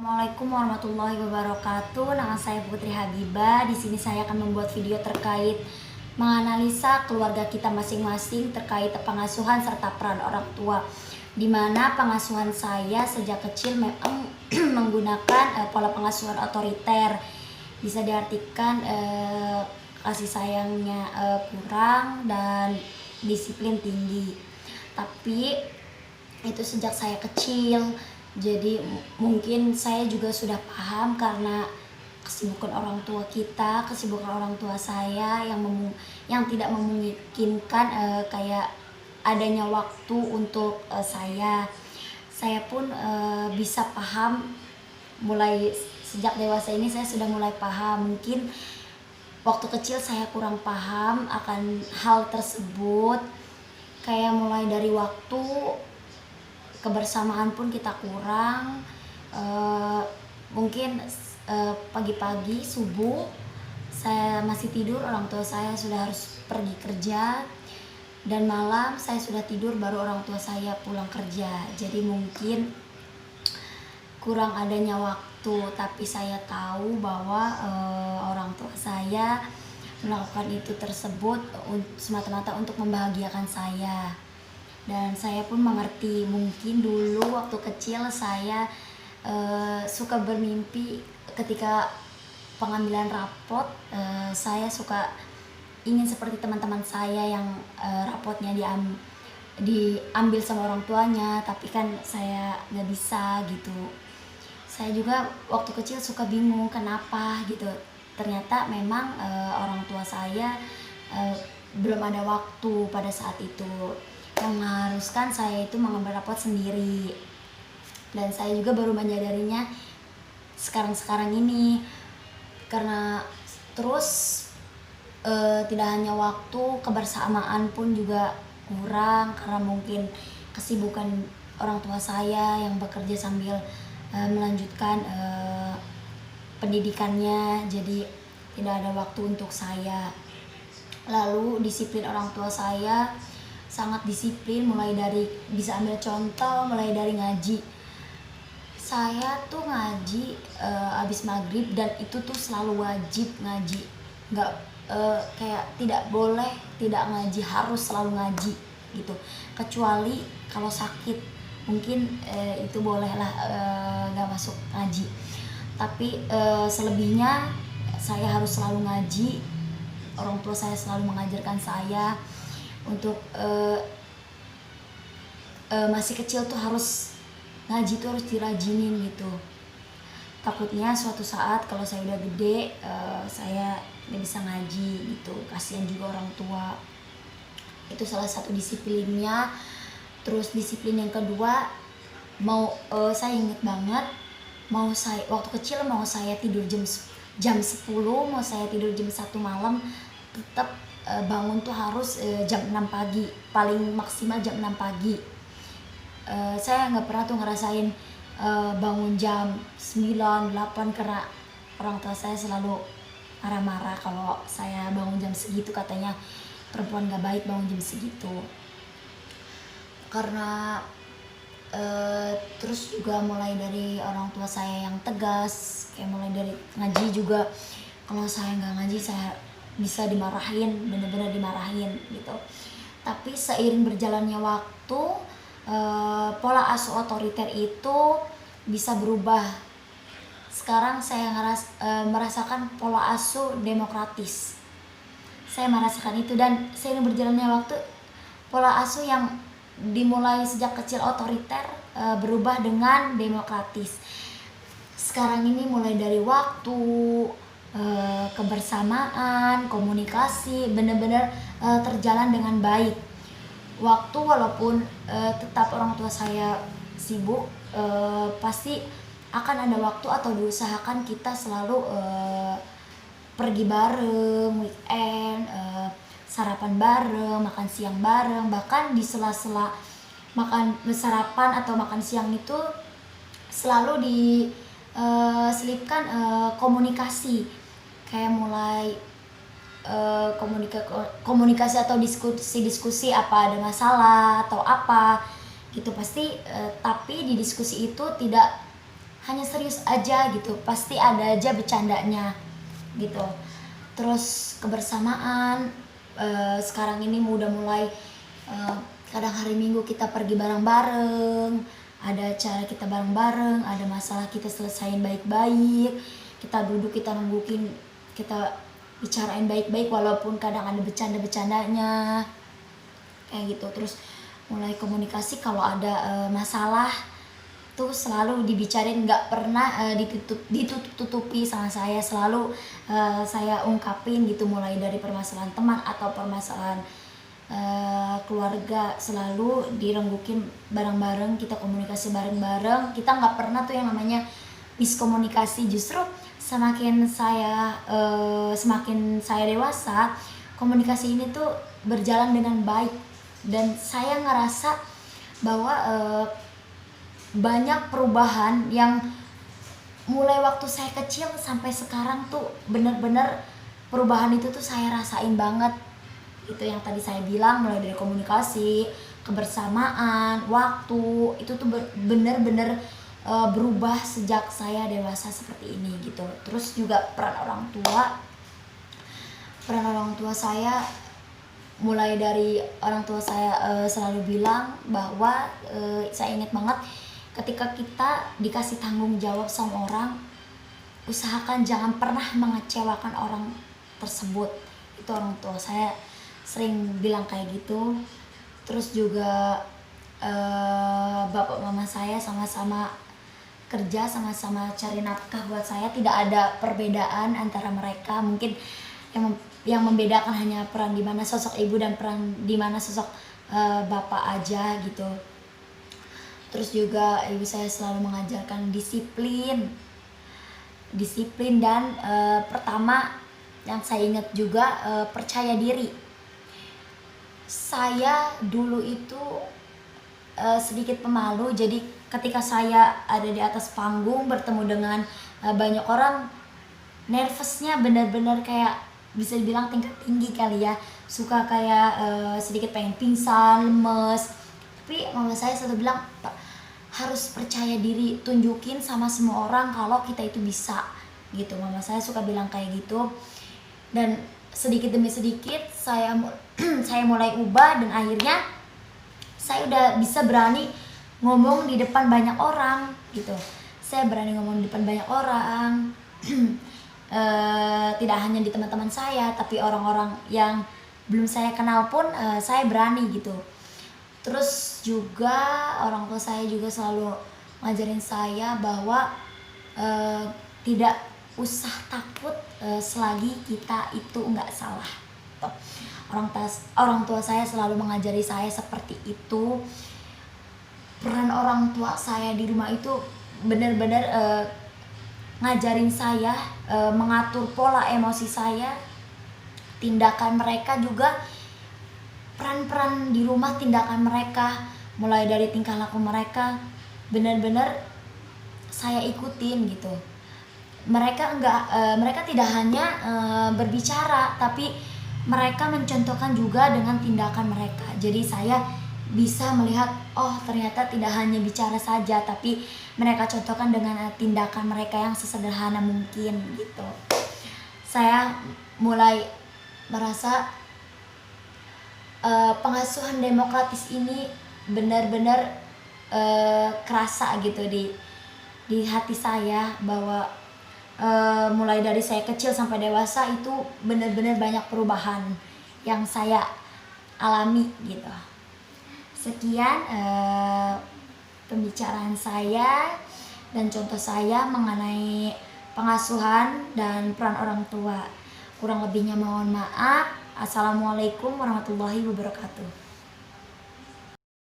Assalamualaikum warahmatullahi wabarakatuh. Nama saya Putri Habibah. Di sini saya akan membuat video terkait menganalisa keluarga kita masing-masing terkait pengasuhan serta peran orang tua. Di mana pengasuhan saya sejak kecil memang menggunakan pola pengasuhan otoriter. Bisa diartikan kasih sayangnya kurang dan disiplin tinggi. Tapi itu sejak saya kecil. Jadi mungkin saya juga sudah paham karena kesibukan orang tua kita, kesibukan orang tua saya yang tidak memungkinkan kayak adanya waktu untuk saya. Saya pun bisa paham mulai sejak dewasa ini saya sudah mulai paham. Mungkin waktu kecil saya kurang paham akan hal tersebut. Kayak mulai dari waktu kebersamaan pun kita kurang, mungkin pagi-pagi subuh saya masih tidur, orang tua saya sudah harus pergi kerja, dan malam saya sudah tidur baru orang tua saya pulang kerja. Jadi mungkin kurang adanya waktu, tapi saya tahu bahwa orang tua saya melakukan itu tersebut semata-mata untuk membahagiakan saya. Dan saya pun mengerti, mungkin dulu waktu kecil saya suka bermimpi ketika pengambilan rapot, saya suka ingin seperti teman-teman saya yang rapotnya diambil sama orang tuanya, tapi kan saya nggak bisa gitu. Saya juga waktu kecil suka bingung kenapa gitu. Ternyata memang orang tua saya belum ada waktu pada saat itu, yang mengharuskan saya itu mengambil rapot sendiri. Dan saya juga baru menyadarinya sekarang ini, karena terus tidak hanya waktu, kebersamaan pun juga kurang karena mungkin kesibukan orang tua saya yang bekerja sambil melanjutkan pendidikannya, jadi tidak ada waktu untuk saya. Lalu disiplin orang tua saya sangat disiplin, mulai dari bisa ambil contoh mulai dari ngaji. Saya tuh ngaji abis maghrib, dan itu tuh selalu wajib ngaji, nggak kayak tidak boleh tidak ngaji, harus selalu ngaji gitu. Kecuali kalau sakit mungkin itu bolehlah nggak masuk ngaji, tapi selebihnya saya harus selalu ngaji. Orang tua saya selalu mengajarkan saya untuk masih kecil tuh harus ngaji, tuh harus dirajinin gitu. Takutnya suatu saat kalau saya udah gede saya nggak bisa ngaji gitu, kasihan juga orang tua. Itu salah satu disiplinnya. Terus disiplin yang kedua, saya inget banget, waktu kecil mau saya tidur jam 10, mau saya tidur jam 1 malam, tetap bangun tuh harus jam 6 pagi, paling maksimal jam 6 pagi. Saya nggak pernah tuh ngerasain bangun jam 9, 8 karena orang tua saya selalu marah-marah kalau saya bangun jam segitu, katanya perempuan nggak baik bangun jam segitu. Karena terus juga mulai dari orang tua saya yang tegas, kayak mulai dari ngaji juga, kalau saya nggak ngaji saya bisa dimarahin, bener-bener dimarahin gitu. Tapi seiring berjalannya waktu, pola asuh otoriter itu bisa berubah. Sekarang saya merasakan pola asuh demokratis. Saya merasakan itu, dan seiring berjalannya waktu, pola asuh yang dimulai sejak kecil otoriter berubah dengan demokratis. Sekarang ini mulai dari waktu, kebersamaan, komunikasi benar-benar terjalan dengan baik. Waktu walaupun tetap orang tua saya sibuk, pasti akan ada waktu atau diusahakan kita selalu pergi bareng, weekend, sarapan bareng, makan siang bareng. Bahkan di sela-sela makan sarapan atau makan siang itu selalu diselipkan komunikasi, kayak mulai komunikasi atau diskusi apa ada masalah atau apa gitu pasti, tapi di diskusi itu tidak hanya serius aja gitu, pasti ada aja bercandanya gitu. Terus kebersamaan, sekarang ini udah mulai kadang hari Minggu kita pergi bareng-bareng, ada acara kita bareng-bareng, ada masalah kita selesain baik-baik, kita duduk, kita nungguin, kita bicarain baik-baik walaupun kadang ada bercanda-bercandanya kayak gitu. Terus mulai komunikasi, kalau ada masalah tuh selalu dibicarain, nggak pernah ditutup-tutupi sama saya, selalu saya ungkapin gitu, mulai dari permasalahan teman atau permasalahan keluarga, selalu direnggukin bareng-bareng, kita komunikasi bareng-bareng, kita nggak pernah tuh yang namanya miskomunikasi. Justru semakin saya dewasa, komunikasi ini tuh berjalan dengan baik, dan saya ngerasa bahwa banyak perubahan yang mulai waktu saya kecil sampai sekarang tuh bener-bener perubahan itu tuh saya rasain banget. Itu yang tadi saya bilang, mulai dari komunikasi, kebersamaan, waktu, itu tuh bener-bener berubah sejak saya dewasa seperti ini gitu. Terus juga peran orang tua saya, mulai dari orang tua saya selalu bilang bahwa saya ingat banget, ketika kita dikasih tanggung jawab sama orang, usahakan jangan pernah mengecewakan orang tersebut. Itu orang tua saya sering bilang kayak gitu. Terus juga bapak mama saya sama-sama kerja, sama-sama cari nafkah buat saya, tidak ada perbedaan antara mereka. Mungkin yang membedakan hanya peran di mana sosok ibu dan peran di mana sosok bapak aja gitu. Terus juga ibu saya selalu mengajarkan disiplin dan pertama yang saya ingat juga percaya diri. Saya dulu itu sedikit pemalu, jadi ketika saya ada di atas panggung bertemu dengan banyak orang, nervousnya benar-benar kayak bisa dibilang tingkat tinggi kali ya, suka kayak sedikit pengen pingsan, lemes. Tapi mama saya selalu bilang, harus percaya diri, tunjukin sama semua orang kalau kita itu bisa gitu. Mama saya suka bilang kayak gitu, dan sedikit demi sedikit saya mulai ubah, dan akhirnya saya udah bisa berani ngomong di depan banyak orang gitu. Saya berani ngomong di depan banyak orang, tidak hanya di teman-teman saya, tapi orang-orang yang belum saya kenal pun saya berani gitu. Terus juga orang tua saya juga selalu ngajarin saya bahwa tidak usah takut selagi kita itu nggak salah. Orang tua saya selalu mengajari saya seperti itu. Peran orang tua saya di rumah itu benar-benar ngajarin saya mengatur pola emosi saya, tindakan mereka juga, peran-peran di rumah, tindakan mereka, mulai dari tingkah laku mereka, benar-benar saya ikutin gitu. Mereka tidak hanya berbicara, tapi mereka mencontohkan juga dengan tindakan mereka. Jadi saya bisa melihat, oh ternyata tidak hanya bicara saja, tapi mereka contohkan dengan tindakan mereka yang sesederhana mungkin gitu. Saya mulai merasa pengasuhan demokratis ini benar-benar kerasa gitu di hati saya, bahwa mulai dari saya kecil sampai dewasa itu benar-benar banyak perubahan yang saya alami gitu. Sekian pembicaraan saya dan contoh saya mengenai pengasuhan dan peran orang tua. Kurang lebihnya mohon maaf. Assalamualaikum warahmatullahi wabarakatuh.